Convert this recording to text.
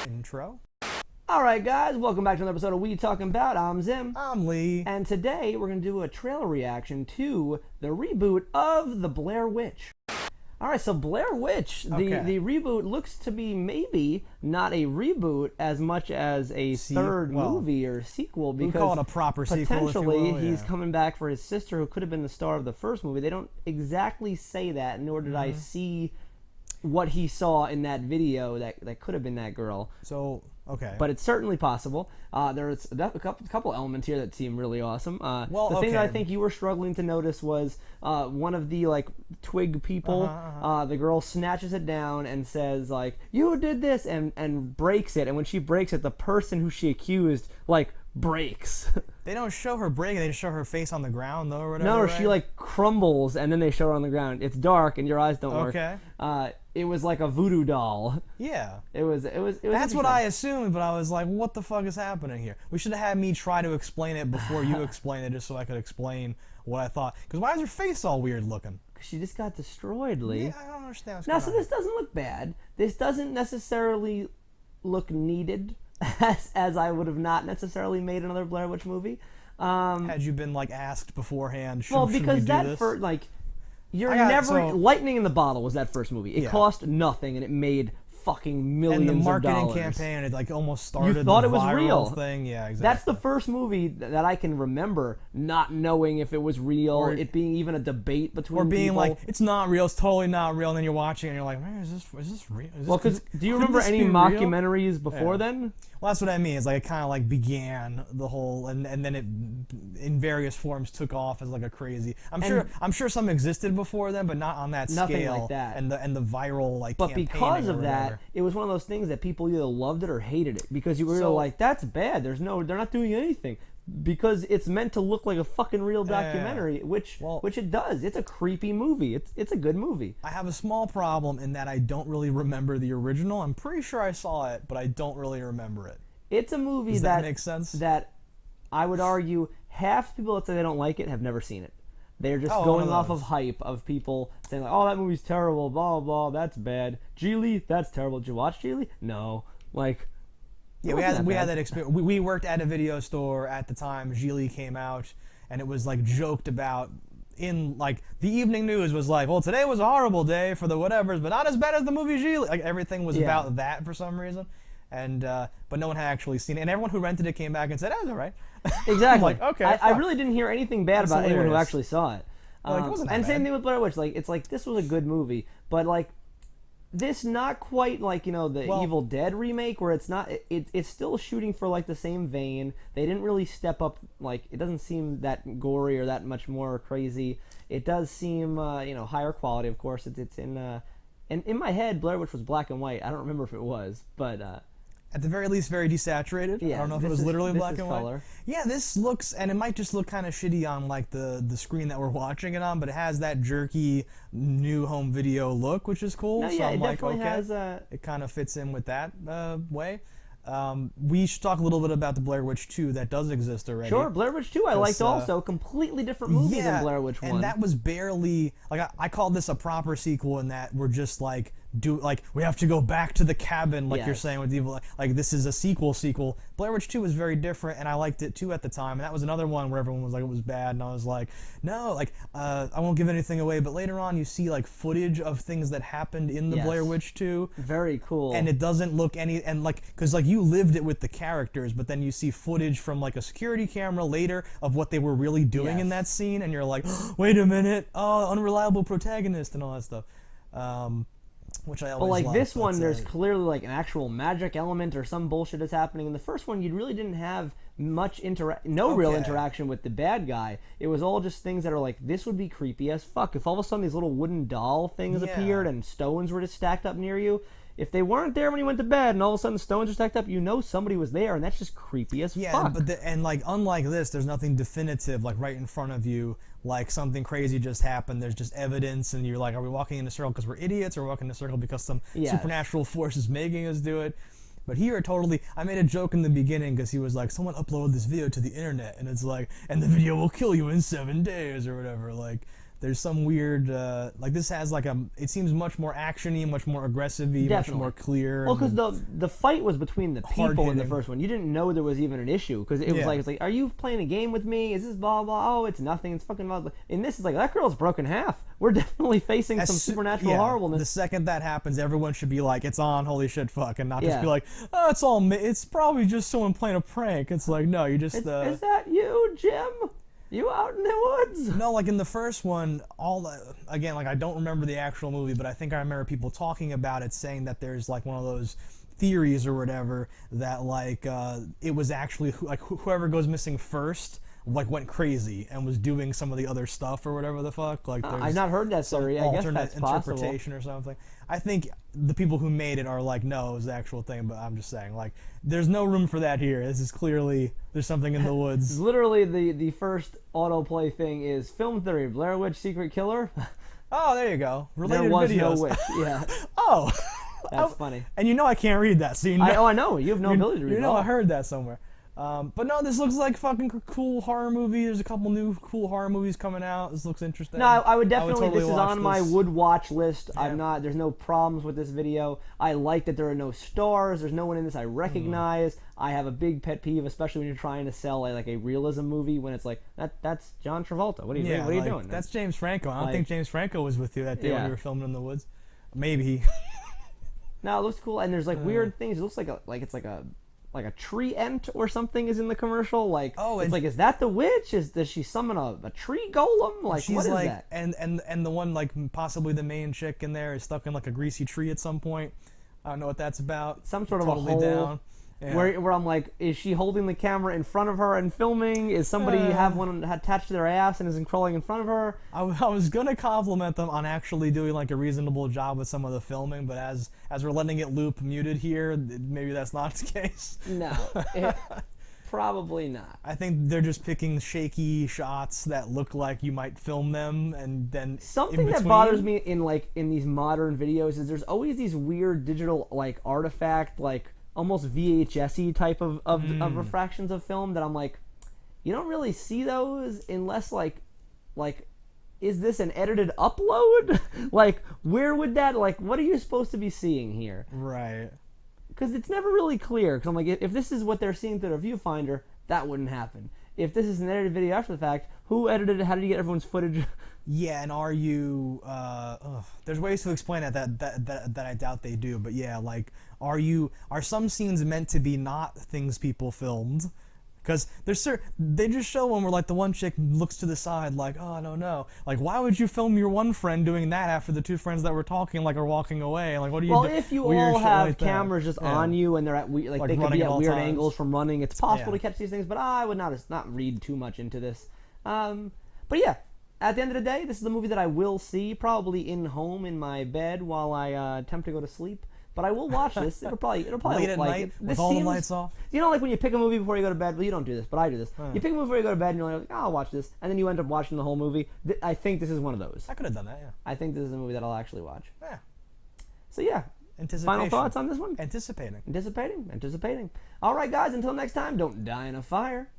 Intro. Alright guys, welcome back to another episode of We Talking About. I'm Zim. I'm Lee. And today we're going to do a trailer reaction to the reboot of The Blair Witch. Alright, so Blair Witch, the reboot looks to be maybe not a reboot as much as a third movie or sequel, because we call it a proper sequel, potentially if you will, he's coming back for his sister who could have been the star of the first movie. They don't exactly say that, nor did I see what he saw in that video that could have been that girl. So, okay. But it's certainly possible. There's a couple elements here that seem really awesome. The thing that I think you were struggling to notice was one of the twig people. The girl snatches it down and says "You did this," and breaks it. And when she breaks it, the person who she accused breaks. They don't show her breaking. They just show her face on the ground, though, or whatever. No, right? She crumbles, and then they show her on the ground. It's dark, and your eyes don't work. Okay. It was like a voodoo doll. Yeah. It was. That's what I assumed, but I was like, what the fuck is happening here? We should have had me try to explain it before you explain it, just so I could explain what I thought. Because why is her face all weird looking? Because she just got destroyed, Lee. Yeah, I don't understand what's now, going so on. this doesn't look bad. This doesn't necessarily look needed, as I would have not necessarily made another Blair Witch movie. Had you been asked beforehand, should because we do that this? Lightning in the Bottle was that first movie. It cost nothing, and it made fucking millions of dollars. And the marketing campaign, it almost started you thought the it was viral real thing. Yeah, exactly. That's the first movie that I can remember not knowing if it was real, or it being even a debate between or being people. It's not real, it's totally not real, and then you're watching and you're like, man, is this real? Because do you remember any mockumentaries before then? Well, that's what I mean. It's it kind of began the whole, and then it in various forms took off as a crazy. I'm sure some existed before then, but not on that nothing scale. Like that. And the viral But because of that, it was one of those things that people either loved it or hated it, because you were like, that's bad. They're not doing anything. Because it's meant to look like a fucking real documentary, which it does. It's a creepy movie. It's a good movie. I have a small problem in that I don't really remember the original. I'm pretty sure I saw it, but I don't really remember it. It's a movie Does that make sense? That I would argue half the people that say they don't like it have never seen it. They're just going off of hype of people saying oh, that movie's terrible, blah blah, that's bad. Geely, that's terrible. Did you watch Geely? No. Yeah, we had that experience. We worked at a video store at the time Geely came out, and it was joked about in the evening news was well, today was a horrible day for the whatevers, but not as bad as the movie Geely. Everything was about that for some reason, and but no one had actually seen it, and everyone who rented it came back and said, "That was all right." Exactly. Okay. I really didn't hear anything bad about anyone who actually saw it. It wasn't that and bad. same thing with Blair Witch. It's this was a good movie, but this not quite the Evil Dead remake, where it's not. It's still shooting for the same vein. They didn't really step up. It doesn't seem that gory or that much more crazy. It does seem higher quality. Of course, it's in my head, Blair Witch was black and white. I don't remember if it was, but. At the very least, very desaturated. Yeah, I don't know if it was literally black and color. white. Yeah, this looks, and it might just look kind of shitty on the screen that we're watching it on, but it has that jerky new home video look, which is cool. No, so yeah, I'm it definitely okay, has it kind of fits in with that way. We should talk a little bit about the Blair Witch 2 that does exist already. Sure, Blair Witch 2 I liked also. Completely different movie than Blair Witch 1. And that was barely, I call this a proper sequel in that we're just we have to go back to the cabin, you're saying with Evil. This is a sequel. Blair Witch 2 was very different, and I liked it too at the time. And that was another one where everyone was it was bad, and I was no, I won't give anything away. But later on, you see footage of things that happened in the Blair Witch 2. Very cool. And it doesn't look because you lived it with the characters, but then you see footage from a security camera later of what they were really doing in that scene, and you're like, wait a minute, unreliable protagonist and all that stuff. Which I always love. This one, there's clearly an actual magic element or some bullshit is happening. In the first one, you really didn't have much real interaction with the bad guy. It was all just things that are this would be creepy as fuck. If all of a sudden these little wooden doll things appeared and stones were just stacked up near you, if they weren't there when you went to bed and all of a sudden the stones are stacked up, somebody was there, and that's just creepy as fuck. Yeah, but unlike this, there's nothing definitive right in front of you. Something crazy just happened. There's just evidence, and you're are we walking in a circle because we're idiots, or walking in a circle because some supernatural force is making us do it? But here, I made a joke in the beginning because he was someone uploaded this video to the internet, and it's and the video will kill you in 7 days or whatever. there's some weird like this has like it seems much more actiony, much more aggressive-y, much more clear. Well, because the fight was between the people in the first one. You didn't know there was even an issue because it was like, it's like, are you playing a game with me? Is this blah blah? Oh, it's nothing. It's fucking blah blah. In this, it's like that girl's broken half. We're definitely facing some supernatural horribleness. The second that happens, everyone should be like, it's on, holy shit, fuck, and not just be like, oh, it's probably just someone playing a prank. It's like, no, you just. Is that you, Jim? You out in the woods? No, like in the first one, again, like I don't remember the actual movie, but I think I remember people talking about it, saying that there's like one of those theories or whatever that like it was actually like whoever goes missing first like went crazy and was doing some of the other stuff or whatever the fuck. Like I've not heard that theory. I guess that's interpretation possible. Or something. I think the people who made it are like, no, it was the actual thing. But I'm just saying, like, there's no room for that here. This is clearly there's something in the woods. Literally, the first autoplay thing is film theory: Blair Witch Secret Killer. Oh, there you go. Related there was videos. No witch. Yeah. Oh. That's funny. And you know I can't read that, so you know. I know. You have no ability to read. You know I heard that somewhere. But no, this looks like fucking cool horror movie. There's a couple new cool horror movies coming out. This looks interesting. No, I would definitely. totally this is on my would watch list. Yeah. There's no problems with this video. I like that there are no stars. There's no one in this I recognize. I have a big pet peeve, especially when you're trying to sell like a realism movie, when it's like that's John Travolta. What are you doing? That's James Franco. I don't think James Franco was with you that day when you were filming in the woods. Maybe. No, it looks cool, and there's like weird things. It looks like it's like a tree ent or something is in the commercial. Like, it's like, is that the witch? Does she summon a tree golem? Like, she's what is like, that? And the one like possibly the main chick in there is stuck in like a greasy tree at some point. I don't know what that's about. Some sort of a hole. Down. Yeah. Where I'm like, is she holding the camera in front of her and filming? Is somebody have one attached to their ass and is crawling in front of her? I was gonna compliment them on actually doing like a reasonable job with some of the filming, but as we're letting it loop muted here, maybe that's not the case. No, probably not. I think they're just picking shaky shots that look like you might film them, and then something that bothers me in these modern videos is there's always these weird digital like artifact like almost VHS-y type of refractions of film that I'm like, you don't really see those unless like is this an edited upload? Like, where would that, like, what are you supposed to be seeing here? Right. Because it's never really clear. Because I'm like, if this is what they're seeing through their viewfinder, that wouldn't happen. If this is an edited video after the fact, who edited it? How did you get everyone's footage? Yeah, and are you? There's ways to explain that I doubt they do. But yeah, like, are some scenes meant to be not things people filmed? Because they just show one where like the one chick looks to the side like, oh, I don't know. Like, why would you film your one friend doing that after the two friends that were talking like are walking away? Like, what do you? Well, if you all have cameras just on you and they're at like they could be at weird angles from running, it's possible to catch these things. But I would not read too much into this. But yeah, at the end of the day, this is a movie that I will see probably in my bed while I attempt to go to sleep. But I will watch this. It'll probably late at night with all the lights off. You know, like when you pick a movie before you go to bed. Well, you don't do this, but I do this. You pick a movie before you go to bed, and you're like, oh, I'll watch this, and then you end up watching the whole movie. I think this is one of those. I could have done that. Yeah. I think this is a movie that I'll actually watch. Yeah. So yeah. Final thoughts on this one? Anticipating. All right, guys. Until next time, don't die in a fire.